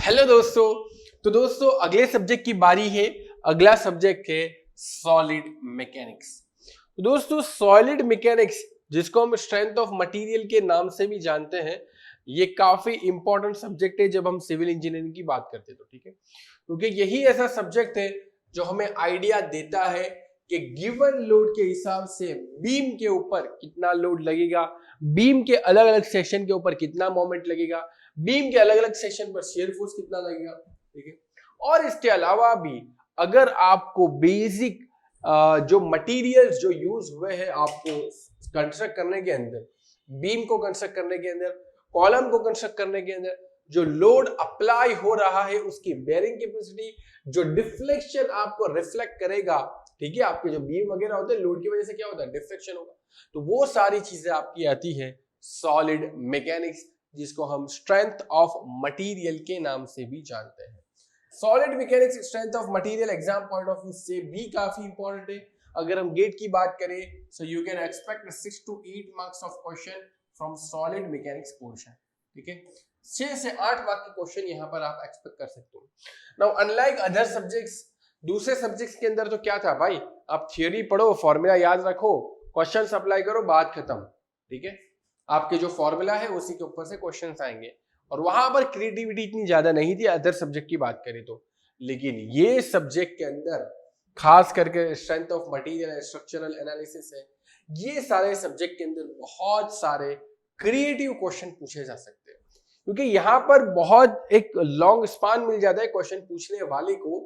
Hello दोस्तों। तो दोस्तों अगले सब्जेक्ट की बारी है। अगला सब्जेक्ट है सॉलिड मैकेनिक्स। तो दोस्तों सॉलिड मैकेनिक्स, जिसको हम स्ट्रेंथ ऑफ मटेरियल के नाम से भी जानते हैं, ये काफी इंपॉर्टेंट सब्जेक्ट है जब हम सिविल इंजीनियरिंग की बात करते हैं। तो ठीक है, क्योंकि यही ऐसा सब्जेक्ट है जो हमें आइडिया देता है कि गिवन लोड के हिसाब से बीम के ऊपर कितना लोड लगेगा, बीम के अलग अलग सेक्शन के ऊपर कितना मोमेंट लगेगा, बीम के अलग अलग सेक्शन पर शियर फोर्स कितना लगेगा। ठीक है, और इसके अलावा भी अगर आपको बेसिक जो मटेरियल्स जो यूज हुए हैं आपको कंस्ट्रक्ट करने के अंदर, बीम को कंस्ट्रक्ट करने के अंदर, कॉलम को कंस्ट्रक्ट करने के अंदर, जो लोड अप्लाई हो रहा है उसकी बेयरिंग कैपेसिटी, जो डिफ्लेक्शन आपको रिफ्लेक्ट करेगा, ठीक है, आपके जो बीम वगैरह होते हैं लोड की वजह से क्या होता है, डिफ्लेक्शन होगा, तो वो सारी चीजें आपकी आती है सॉलिड मैकेनिक्स, जिसको हम स्ट्रेंथ ऑफ मटेरियल के नाम से भी जानते हैं। Solid mechanics strength of material exam point of view से भी काफी इंपॉर्टेंट है। अगर हम गेट की बात करें, so you can expect 6 to 8 marks of question from solid mechanics portion. ठीक है, 6 से 8 मार्क के क्वेश्चन यहाँ पर आप एक्सपेक्ट कर सकते हो। नाउ अनलाइक अदर सब्जेक्ट्स, दूसरे सब्जेक्ट्स के अंदर तो क्या था भाई, आप थियोरी पढ़ो, फॉर्मूला याद रखो, क्वेश्चन अप्लाई करो, बात खत्म। ठीक है, आपके जो फॉर्मूला है उसी के ऊपर से क्वेश्चंस आएंगे, और वहां पर क्रिएटिविटी इतनी ज्यादा नहीं थी अदर सब्जेक्ट की बात करें तो। लेकिन ये सब्जेक्ट के अंदर खास करके strength of material, structural analysis है, ये सारे सब्जेक्ट के अंदर बहुत सारे क्रिएटिव क्वेश्चन पूछे जा सकते हैं, क्योंकि यहाँ पर बहुत एक लॉन्ग स्पान मिल जाता है क्वेश्चन पूछने वाले को,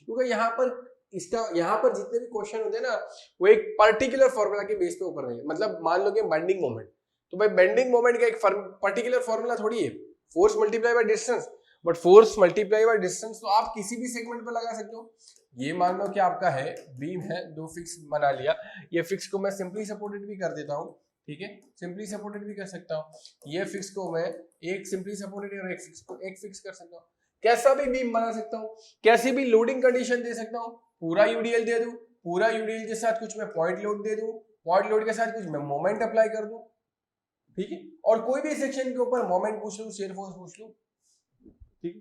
क्योंकि यहाँ पर जितने भी क्वेश्चन होते हैं ना, वो एक पर्टिकुलर फॉर्मूला के बेस पे ऊपर नहीं है। मतलब मान लो कि बेंडिंग मोमेंट, तो भाई बेंडिंग मोमेंट का एक पर्टिकुलर फॉर्मूला थोड़ी है, force multiply by distance, but force multiply by distance तो आप किसी भी सेगमेंट पर लगा सकते हो। ये मान लो कि आपका है बीम है, दो फिक्स बना लिया, ये फिक्स को मैं सिंपली सपोर्टेड भी कर देता हूँ। ठीक है, सिंपली सपोर्टेड भी कर सकता हूँ, ये फिक्स को मैं एक सिंपली सपोर्टेड और एक फिक्स को एक फिक्स कर सकता हूँ, कैसा भी बीम बना सकता हूँ, कैसी भी लोडिंग कंडीशन दे सकता हूँ, पूरा यूडीएल दे दूं, पूरा यूडीएल के साथ कुछ मैं पॉइंट लोड दे दूं, पॉइंट लोड के साथ कुछ मैं मोमेंट अप्लाई कर दूं। ठीक है, और कोई भी सेक्शन के ऊपर मोमेंट पूछ लूं, शियर फोर्स पूछ लूं। ठीक है,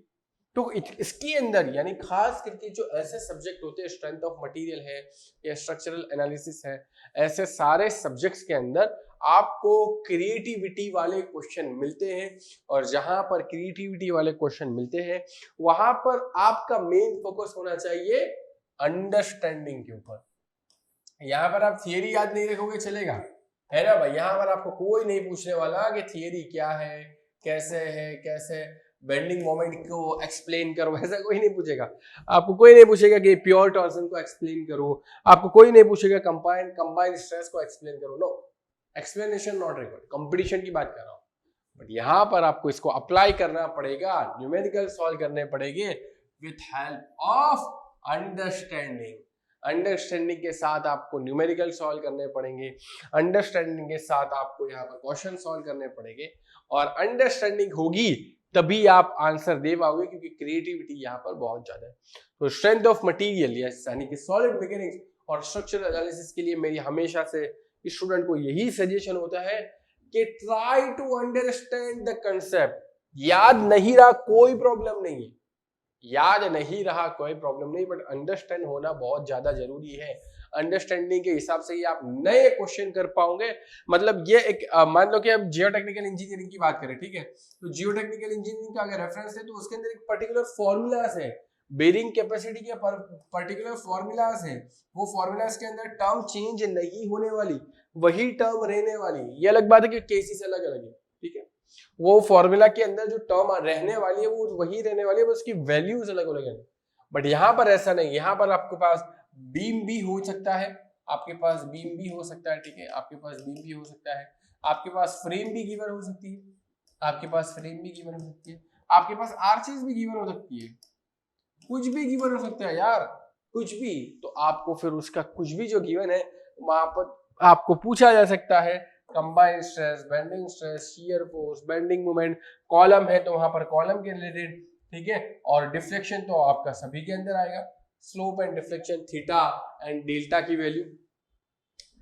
तो इसके अंदर यानी खास करके जो ऐसे सब्जेक्ट होते हैं, स्ट्रेंथ ऑफ मटेरियल है या स्ट्रक्चरल एनालिसिस है, ऐसे सारे सब्जेक्ट्स के अंदर आपको क्रिएटिविटी वाले क्वेश्चन मिलते हैं, और जहां पर क्रिएटिविटी वाले क्वेश्चन मिलते हैं वहां पर आपका मेन फोकस होना चाहिए अंडरस्टैंडिंग के ऊपर। यहां पर आप थियरी याद नहीं रखोगे चलेगा, है ना भाई, यहां पर आपको कोई नहीं पूछने वाला कि थियरी क्या है, कैसे बेंडिंग मोमेंट को एक्सप्लेन करो, ऐसा कोई नहीं पूछेगा। आपको कोई नहीं पूछेगा कि प्योर टॉर्सन को एक्सप्लेन करो, आपको कोई नहीं पूछेगा कंबाइंड स्ट्रेस को एक्सप्लेन करो। No, explanation not required, competition की बात कर रहा हूं। बट यहां पर आपको इसको अप्लाई करना पड़ेगा, न्यूमेरिकल सॉल्व करने पड़ेंगे with help of understanding. Understanding के साथ आपको न्यूमेरिकल सॉल्व करने पड़ेंगे, अंडरस्टैंडिंग के साथ आपको यहाँ पर क्वेश्चन सॉल्व करने पड़ेंगे, और अंडरस्टैंडिंग होगी तभी आप आंसर दे पाओगे, क्योंकि क्रिएटिविटी यहाँ पर बहुत ज्यादा है। तो स्ट्रेंथ ऑफ मटेरियल यानी कि सॉलिड मैकेनिक्स और स्ट्रक्चरल एनालिसिस के लिए मेरी हमेशा से स्टूडेंट को यही सजेशन होता है कि try to understand the concept. याद नहीं रहा कोई प्रॉब्लम नहीं है, याद नहीं रहा कोई प्रॉब्लम नहीं, बट अंडरस्टैंड होना बहुत ज्यादा जरूरी है। अंडरस्टैंडिंग के हिसाब से ही आप नए क्वेश्चन कर पाओगे। मतलब ये एक मान लो कि अब जियोटेक्निकल इंजीनियरिंग की बात करें, ठीक है, तो जियोटेक्निकल इंजीनियरिंग का अगर रेफरेंस है तो उसके अंदर एक पर्टिकुलर फॉर्मूलाज है, बेरिंग कैपेसिटी के पर्टिकुलर फॉर्मूलाज है, वो फॉर्मूलाज के अंदर टर्म चेंज नहीं होने वाली, वही टर्म रहने वाली। ये अलग बात है कि केसेस अलग अलग है, ठीक है, वो फॉर्मूला के अंदर जो टर्म रहने वाली है वो वही रहने वाली है, बस उसकी वैल्यूज अलग अलग है। बट यहाँ पर ऐसा नहीं, यहाँ पर आपके पास बीम भी हो सकता है, आपके पास बीम भी हो सकता है, ठीक है, आपके पास बीम भी हो सकता है, आपके पास फ्रेम भी गिवन हो सकती है, आपके पास फ्रेम भी गिवन हो सकती है, आपके पास आर्चेस भी गिवन हो सकती है, कुछ भी गिवन हो सकता है यार, कुछ भी। तो आपको फिर उसका कुछ भी जो गिवन है वहां पर आपको पूछा जा सकता है, combined stress, bending stress, shear force, bending moment, column है तो वहां पर कॉलम के रिलेटेड, ठीक है, और डिफ्लेक्शन तो आपका सभी के अंदर आएगा, slope and deflection, theta and delta की वैल्यू।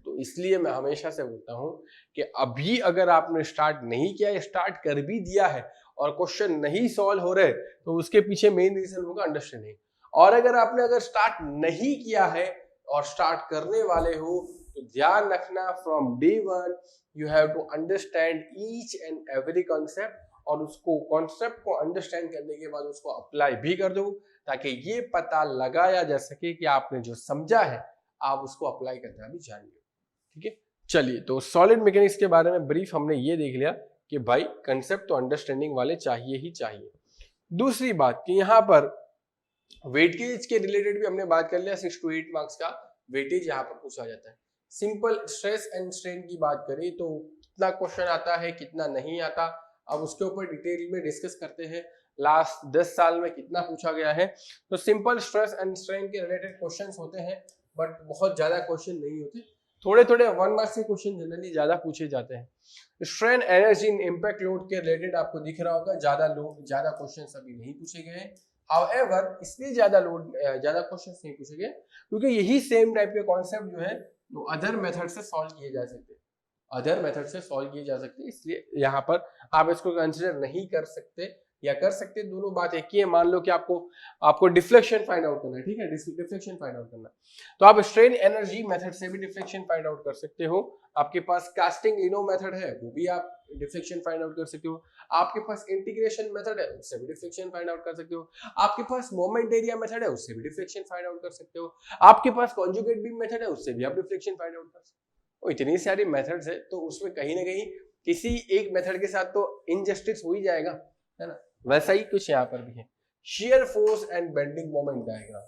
तो इसलिए मैं हमेशा से बोलता हूं कि अभी अगर आपने स्टार्ट नहीं किया या स्टार्ट कर भी दिया है और क्वेश्चन नहीं सॉल्व हो रहे तो उसके पीछे मेन रीजन होगा अंडरस्टैंडिंग। और अगर स्टार्ट नहीं किया है और स्टार्ट करने वाले हो तो ध्यान रखना from day one you have to understand each and every concept और उसको कॉन्सेप्ट को अंडरस्टैंड करने के बाद उसको अप्लाई भी कर दो ताकि ये पता लगाया जा सके कि आपने जो समझा है आप उसको अप्लाई करना भी जानिए। ठीक है, चलिए तो सॉलिड मैकेनिक्स के बारे में ब्रीफ हमने ये देख लिया कि भाई कंसेप्ट तो अंडरस्टैंडिंग वाले चाहिए ही चाहिए। दूसरी बात कि यहाँ पर वेटेज के रिलेटेड भी हमने बात कर लिया, 6 to 8 मार्क्स का वेटेज यहाँ पर पूछा जाता है। सिंपल स्ट्रेस एंड स्ट्रेन की बात करें तो कितना क्वेश्चन आता है कितना नहीं आता, अब उसके ऊपर डिटेल में डिस्कस करते हैं लास्ट 10 साल में कितना पूछा गया है। तो सिंपल स्ट्रेस एंड स्ट्रेन के रिलेटेड क्वेश्चंस होते हैं बट बहुत ज्यादा क्वेश्चन नहीं होते, थोड़े थोड़े 1 मार्क्स के क्वेश्चन जनरली ज्यादा पूछे जाते हैं। Strain energy in impact load के रिलेटेड आपको दिख रहा होगा ज्यादा क्वेश्चन अभी नहीं पूछे गए। हाउएवर इसलिए ज्यादा क्वेश्चन नहीं पूछे गए क्योंकि यही सेम टाइप के कॉन्सेप्ट जो है वो अदर मेथड से सॉल्व किए जा सकते हैं, इसलिए यहाँ पर आप इसको कंसिडर नहीं कर सकते या कर सकते, दोनों बात एक ही है। मान लो कि आपको डिफ्लेक्शन फाइंड आउट करना है, ठीक है, डिफ्लेक्शन फाइंड आउट करना तो आप स्ट्रेन एनर्जी मेथड से भी डिफ्लेक्शन फाइंड आउट कर सकते हो। आपके पास कास्टिंग लिनो मेथड है वो भी आप डिफ्लेक्शन फाइंड आउट कर सकते हो। आपके पास इंटीग्रेशन मेथड है उससे भी डिफ्लेक्शन फाइंड आउट कर सकते हो। आपके पास मोमेंट एरिया मेथड है उससे भी डिफ्लेक्शन फाइंड आउट कर सकते हो। आपके पास कॉन्जुगेट बीम मेथड है उससे भी आप डिफ्लेक्शन फाइंड आउट कर सकते हो। इतनी सारी मेथड्स है तो उसमें कहीं ना कहीं किसी एक मेथड के साथ तो इनजस्टिस हो ही जाएगा, है ना। वैसा ही कुछ यहाँ पर भी है। Shear force and bending moment diagram,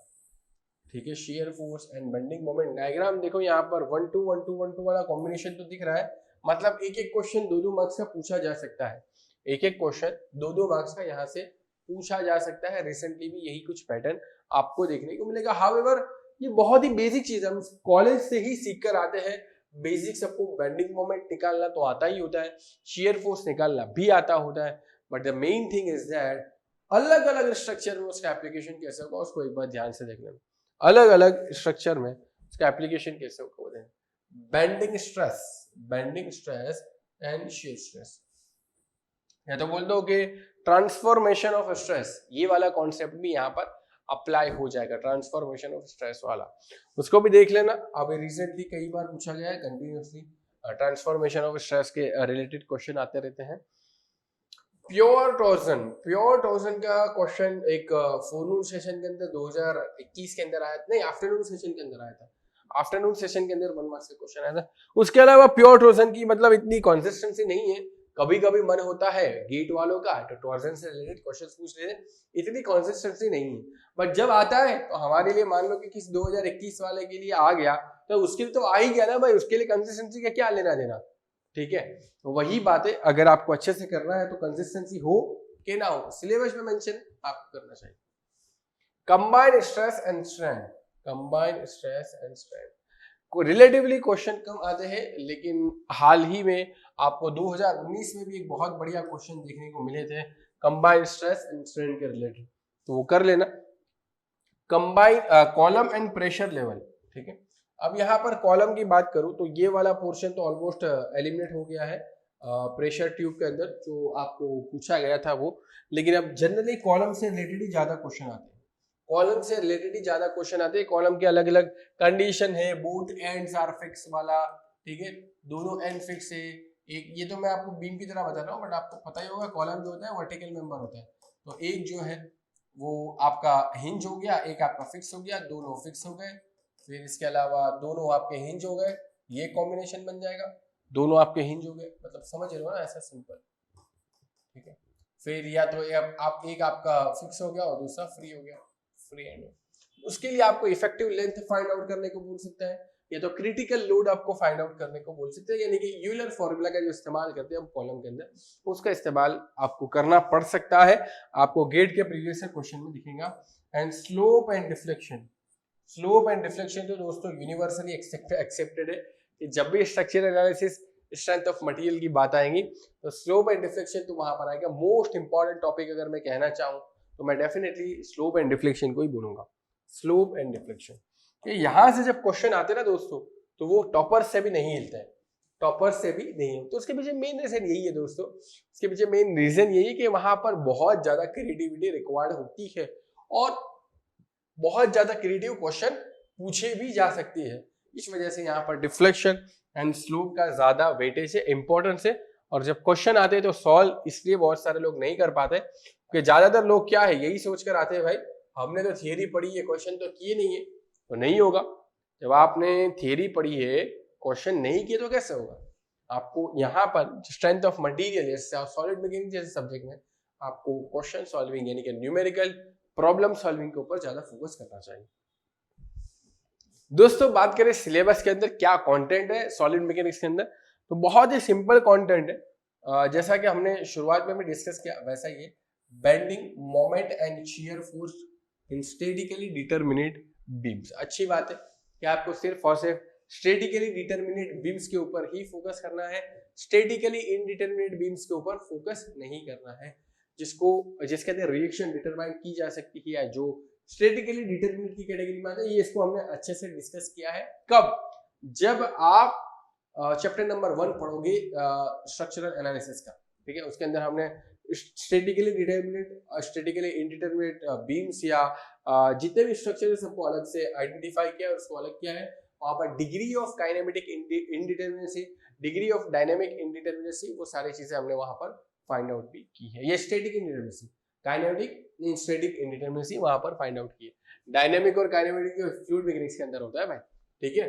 ठीक है, shear force and bending moment diagram देखो यहाँ पर 1 2 1 2 1 2 वाला कॉम्बिनेशन तो दिख रहा है, मतलब एक एक क्वेश्चन 2 मार्क्स का पूछा जा सकता है, एक एक क्वेश्चन 2 मार्क्स का यहाँ से पूछा जा सकता है। रिसेंटली भी यही कुछ पैटर्न आपको देखने को मिलेगा। हाउएवर ये बहुत ही बेसिक चीज हम कॉलेज से ही सीख कर आते हैं, बेसिक सबको बेंडिंग मोमेंट निकालना तो आता ही होता है, शेयर फोर्स निकालना भी आता होता है, but the main thing is that अलग अलग स्ट्रक्चर में उसका एप्लीकेशन कैसे होगा उसको एक बार ध्यान से देख लेना। अलग अलग स्ट्रक्चर में उसका एप्लीकेशन कैसे होगा, bending stress and shear stress, या तो बोल दो कि ट्रांसफॉर्मेशन ऑफ स्ट्रेस, ये वाला कॉन्सेप्ट भी यहाँ पर अप्लाई हो जाएगा, ट्रांसफॉर्मेशन ऑफ स्ट्रेस वाला, उसको भी देख लेना। अब रिसेंटली कई बार पूछा गया है कंटिन्यूसली, ट्रांसफॉर्मेशन ऑफ स्ट्रेस के रिलेटेड क्वेश्चन आते रहते हैं। प्योर टॉर्जन का क्वेश्चन एक फोरनून सेशन के अंदर 2021 के अंदर आया था, नहीं आफ्टरनून सेशन के अंदर आया था, आफ्टरनून सेशन के अंदर 1 मार्क्स का क्वेश्चन आया था। उसके अलावा प्योर टॉर्जन की मतलब इतनी कंसिस्टेंसी नहीं है, कभी कभी मन होता है गेट वालों का तो टॉर्जन से रिलेटेड क्वेश्चंस पूछ लेते, इतनी कंसिस्टेंसी नहीं है, बट जब आता है तो हमारे लिए मान लो कि किस 2021 वाले के लिए आ गया तो उसके लिए तो आ ही गया ना भाई, उसके लिए कंसिस्टेंसी का क्या लेना देना, ठीक है। तो वही बातें अगर आपको अच्छे से करना है तो कंसिस्टेंसी हो कि ना हो, सिलेबस में मेंशन आपको करना चाहिए। कंबाइंड स्ट्रेस एंड स्ट्रेन को रिलेटिवली क्वेश्चन कम आते हैं, लेकिन हाल ही में आपको 2019 में भी एक बहुत बढ़िया क्वेश्चन देखने को मिले थे कंबाइंड स्ट्रेस एंड स्ट्रेन के रिलेटेड, तो वो कर लेना। Combined column and pressure level, ठीक है। अब यहाँ पर कॉलम की बात करूं तो ये वाला पोर्शन तो ऑलमोस्ट एलिमिनेट हो गया है प्रेशर ट्यूब के अंदर जो आपको पूछा गया था वो, लेकिन अब जनरली कॉलम से रिलेटेड ही ज्यादा क्वेश्चन आते हैं, कॉलम के अलग अलग कंडीशन है, बोथ एंड्स आर फिक्स वाला, ठीक है, दोनों एंड फिक्स है। एक ये तो मैं आपको बीम की तरह बता रहा हूँ, बट आपको पता ही होगा कॉलम जो होता है वर्टिकल मेंबर होता है, तो एक जो है वो आपका हिंज हो गया, एक आपका फिक्स हो गया, दोनों फिक्स हो गए, फिर इसके अलावा दोनों आपके हिंज हो गए, ये कॉम्बिनेशन बन जाएगा, दोनों आपके हिंज हो गए, मतलब समझ रहे हो ना, ऐसा सिंपल, ठीक है। फिर या तो आप एक आपका फिक्स हो गया और दूसरा फ्री हो गया, फ्री एंड। उसके लिए आपको इफेक्टिव लेंथ फाइंड आउट करने को बोल सकते हैं, या तो क्रिटिकल लोड आपको फाइंड आउट करने को बोल सकते हैं, यानी कि यूलर फॉर्मूला का जो इस्तेमाल करते हैं हम कॉलम के अंदर, उसका इस्तेमाल आपको करना पड़ सकता है, आपको गेट के प्रीवियस क्वेश्चन में दिखेगा। एंड स्लोप एंड डिफ्लेक्शन तो दोस्तों यूनिवर्सली एक्सेप्टेड है कि जब भी structural analysis strength of material की बात आएगी तो स्लोप एंड डिफ्लेक्शन तो वहां पर आएगा। मोस्ट इंपॉर्टेंट टॉपिक अगर मैं कहना चाहूँ तो मैं डेफिनेटली स्लोप एंड डिफ्लेक्शन को ही बोलूंगा, स्लोप एंड डिफ्लेक्शन। यहां से जब क्वेश्चन आते ना दोस्तों तो वो टॉपर से भी नहीं हिलता है, टॉपर से भी नहीं। तो उसके पीछे मेन रीजन यही है दोस्तों, उसके पीछे मेन रीजन यही है कि वहां पर बहुत ज्यादा क्रिएटिविटी रिक्वायर्ड होती है और बहुत ज्यादा क्रिएटिव क्वेश्चन पूछे भी जा सकती है। इस वजह से यहाँ पर डिफ्लेक्शन एंड स्लोप का ज्यादा वेटेज है, इंपॉर्टेंस है। और जब क्वेश्चन आते हैं तो सॉल्व इसलिए बहुत सारे लोग नहीं कर पाते कि ज्यादातर लोग क्या है यही सोचकर आते हैं भाई हमने तो थियरी पढ़ी है, क्वेश्चन तो किए नहीं है, तो नहीं होगा। जब आपने थियरी पढ़ी है, क्वेश्चन नहीं किए तो कैसे होगा? आपको यहाँ पर strength of material solid mechanics जैसे सब्जेक्ट में आपको क्वेश्चन सॉल्विंग यानी कि न्यूमेरिकल प्रॉब्लम सॉल्विंग के ऊपर ज्यादा फोकस करना चाहिए। दोस्तों बात करें सिलेबस के अंदर क्या कंटेंट है सॉलिड मैकेनिक्स के अंदर, तो बहुत ही सिंपल कंटेंट है। जैसा कि हमने शुरुआत में भी डिस्कस किया वैसा ही है, bending moment and shear force in statically determinate beams. अच्छी बात है कि आपको सिर्फ और सिर्फ स्टैटिकली डिटरमिनेट बीम्स के ऊपर ही फोकस करना है, स्टैटिकली इनडिटरमिनेट बीम्स के ऊपर फोकस नहीं करना है, जिसके अंदर रिएक्शन डिटरमाइन की जा सकती है या जो स्टैटिकली डिटरमिनेट की कैटेगरी में आता है। ये इसको हमने अच्छे से डिस्कस किया है। कब? जब आप चैप्टर नंबर 1 पढ़ोगे स्ट्रक्चरल एनालिसिस का, ठीक है, उसके अंदर हमने statically determinate, statically indeterminate beams या जितने भी स्ट्रक्चर सबको अलग से आइडेंटिफाई किया और उसको अलग किया है। वहां पर degree of kinematic इनडिटरमिनेसी, degree of dynamic इनडिटरमिनेसी, वो सारी चीजें हमने वहां पर फाइंड आउट भी की है। ये स्टैटिक इनडिटरमिनेसी, काइनेमेटिक स्टैटिक इनडिटरमिनेसी वहां पर फाइंड आउट की है। डायनेमिक और काइनेमेटिक फ्लूइड मैकेनिक्स के अंदर होता है भाई, ठीक है।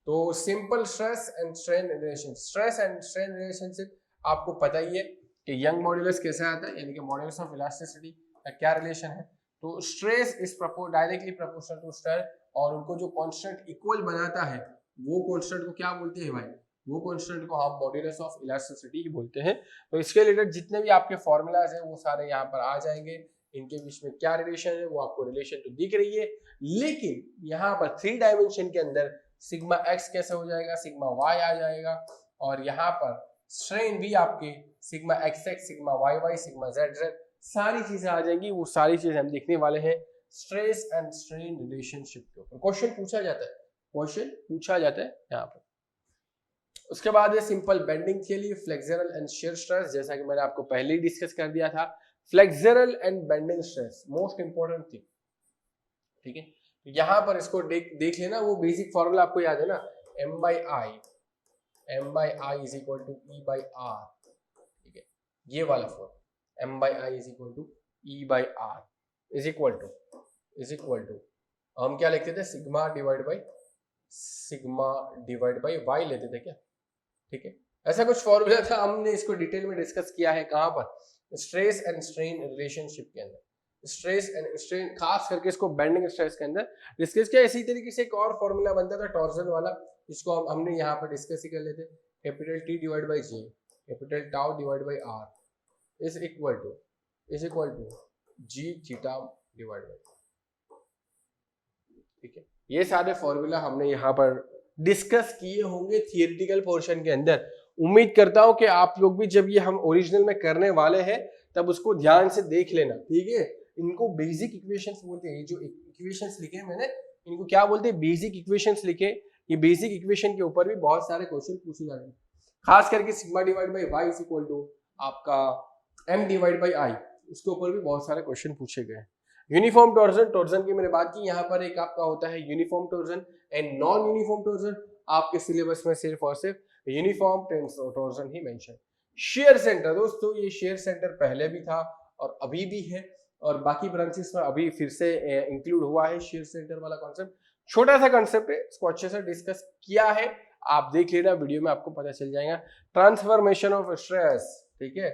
तो simple stress and strain relation, stress and strain relationship आपको पता ही है कि यंग मॉड्यूलस कैसे आता है, यानी कि मॉड्यूलस ऑफ इलास्टिसिटी का क्या रिलेशन है। तो stress is directly proportional to strain, और उनको जो कांस्टेंट इक्वल बनाता है वो कांस्टेंट को क्या बोलते हैं भाई? वो कांस्टेंट को हम मॉड्यूलस ऑफ इलास्टिसिटी बोलते हैं। तो इसके रिलेटेड जितने भी आपके फॉर्मूलाज हैं वो सारे यहाँ पर आ जाएंगे। इनके बीच में क्या रिलेशन है वो आपको रिलेशन तो दिख रही है, लेकिन यहाँ पर 3 डायमेंशन के अंदर सिग्मा एक्स कैसे हो जाएगा, सिग्मा वाई आ जाएगा, और यहाँ पर स्ट्रेन भी आपके sigma X X, sigma Y Y, sigma Z Z, सारी चीजें आ जाएंगी। वो सारी चीजें हम देखने वाले हैं स्ट्रेस एंड स्ट्रेन रिलेशनशिप के ऊपर। क्वेश्चन पूछा जाता है, क्वेश्चन पूछा जाता है यहाँ पर। उसके बाद है सिंपल बेंडिंग के लिए फ्लेक्सरल एंड शियर स्ट्रेस, जैसा कि मैंने आपको पहले ही डिस्कस कर दिया था। Flexural and bending stress most important thing, ठीक है। यहाँ पर इसको देख लेना, वो बेसिक फॉर्मूला आपको याद है ना, m by i is equal to e by r, ठीक है, ये वाला form m by i is equal to e by r is equal to हम क्या लिखते थे, सिग्मा डिवाइड बाई y लेते थे क्या, ठीक है। ऐसा कुछ फॉर्मूला था, हमने इसको डिटेल में डिस्कस किया है कहां पर, स्ट्रेस एंड स्ट्रेन रिलेशनशिप के अंदर। स्ट्रेस एंड स्ट्रेन खास करके इसको बेंडिंग स्ट्रेस के अंदर डिस्कस किया। इसी तरीके से एक और फॉर्मूला बनता था टॉर्जन वाला, इसको हमने यहाँ पर डिस्कस ही कर लेते, capital T divide by J, capital tau divide by R is equal to G theta divide by, ठीक है। ये सारे फॉर्मूला हमने यहाँ पर डिस्कस किए होंगे थियोरेटिकल पोर्शन के अंदर। उम्मीद करता हूं कि आप लोग भी जब ये हम ओरिजिनल में करने वाले हैं तब उसको ध्यान से देख लेना, ठीक है। इनको बेसिक इक्वेशंस बोलते हैं, जो इक्वेशंस लिखे हैं मैंने इनको क्या बोलते हैं, बेसिक इक्वेशंस लिखे। ये बेसिक इक्वेशन के ऊपर भी बहुत सारे क्वेश्चन पूछे जाते हैं, खास करके sigma divide by Y is equal to आपका m डिवाइड बाई i, उसके ऊपर भी बहुत सारे क्वेश्चन पूछे गए। यूनिफॉर्म टॉर्जन की मैंने बात की, यहाँ पर एक आपका होता है uniform torsion and non uniform torsion. आपके सिलेबस में सिर्फ और सिर्फ यूनिफॉर्म टॉर्जन ही मेंशन। शेयर सेंटर दोस्तों, ये शेयर सेंटर पहले भी था और अभी भी है, और बाकी ब्रांचेस में अभी फिर से इंक्लूड हुआ है शेयर सेंटर वाला कॉन्सेप्ट। छोटा सा कॉन्सेप्ट है, इसको अच्छे से डिस्कस किया है, आप देख लेना वीडियो में, आपको पता चल जाएगा। ट्रांसफॉर्मेशन ऑफ स्ट्रेस, ठीक है,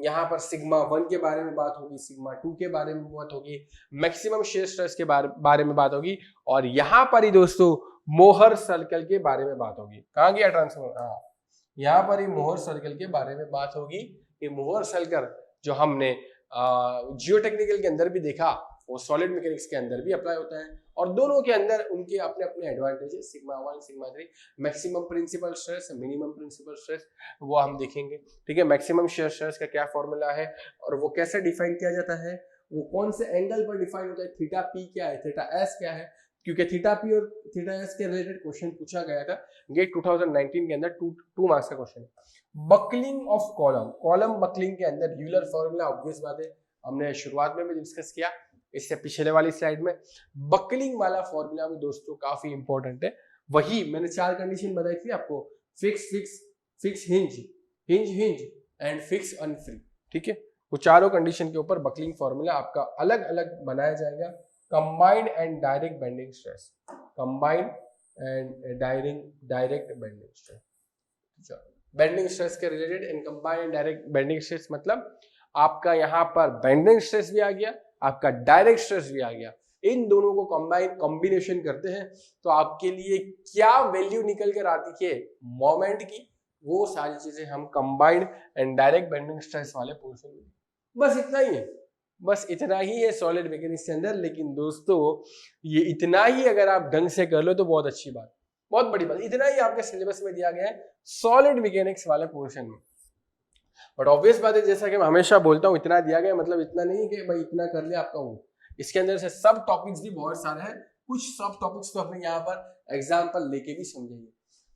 यहाँ पर सिग्मा 1 के बारे में बात होगी, सिग्मा 2 के बारे में बात होगी, मैक्सिमम शेयर स्ट्रेस के बारे में बात होगी, और यहाँ पर ही दोस्तों मोहर सर्कल के बारे में बात होगी। कहाँ गया ट्रांसफॉर्म, हाँ यहाँ पर ही मोहर सर्कल के बारे में बात होगी। ये मोहर सर्कल जो हमने जियोटेक्निकल के अंदर भी देखा, वो सॉलिड मैकेनिक्स के अंदर भी अप्लाई होता है, और दोनों के अंदर उनके अपने अपने advantages, sigma 1 sigma 3, maximum principal stress, minimum principal stress, वो हम देखेंगे, ठीक है। मैक्सिमम शेयर स्ट्रेस का क्या फॉर्मूला है और वो कैसे डिफाइन किया जाता है, वो कौन से एंगल पर डिफाइन होता है, थीटा पी क्या है, थीटा एस क्या है, क्योंकि थीटा पी और थीटा एस के रिलेटेड क्वेश्चन पूछा गया था गेट 2019 के अंदर, 2 मार्क्स का क्वेश्चन है। Buckling of column, column buckling के अंदर यूलर फॉर्मूला ऑब्वियस बात है, हमने शुरुआत में भी डिस्कस किया इससे पिछले वाली स्लाइड में। बकलिंग वाला फॉर्मूला भी दोस्तों काफी इंपॉर्टेंट है, वही मैंने 4 कंडीशन बताई थी आपको, fix fix fix hinge hinge hinge and fix unfree, ठीक है। वो चारों कंडीशन के ऊपर बकलिंग फॉर्मूला आपका अलग अलग बनाया जाएगा। Combined and direct bending stress, combined and direct bending stress, bending stress के related and combined and direct bending stress मतलब आपका यहाँ पर बेंडिंग स्ट्रेस भी आ गया, आपका डायरेक्ट स्ट्रेस भी आ गया। इन दोनों को कॉम्बिनेशन करते हैं तो आपके लिए क्या वैल्यू निकल कर आती है मोमेंट की, वो सारी चीजें हम combined and direct bending stress वाले पोर्शन में, बस इतना ही है, बस इतना ही है सॉलिड मैकेनिक्स के अंदर। लेकिन दोस्तों ये इतना ही अगर आप ढंग से कर लो तो बहुत अच्छी बात, बहुत बड़ी बात, इतना ही आपके सिलेबस में दिया गया है सॉलिड मैकेनिक्स वाले पोर्शन में। बट ऑब्वियस बात है, जैसा कि मैं हमेशा बोलता हूँ, इतना दिया गया मतलब इतना नहीं कि भाई इतना कर लिया आपका वो, इसके अंदर से सब टॉपिक्स भी बहुत सारे हैं, कुछ सब टॉपिक्स तो अपने यहाँ पर एग्जाम्पल लेके भी समझेंगे,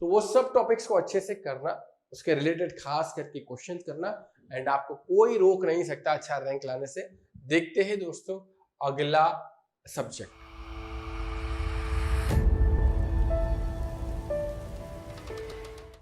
तो वो सब टॉपिक्स को अच्छे से करना, उसके रिलेटेड खास करके क्वेश्चन करना, एंड आपको कोई रोक नहीं सकता अच्छा रैंक लाने से। देखते हैं दोस्तों अगला सब्जेक्ट।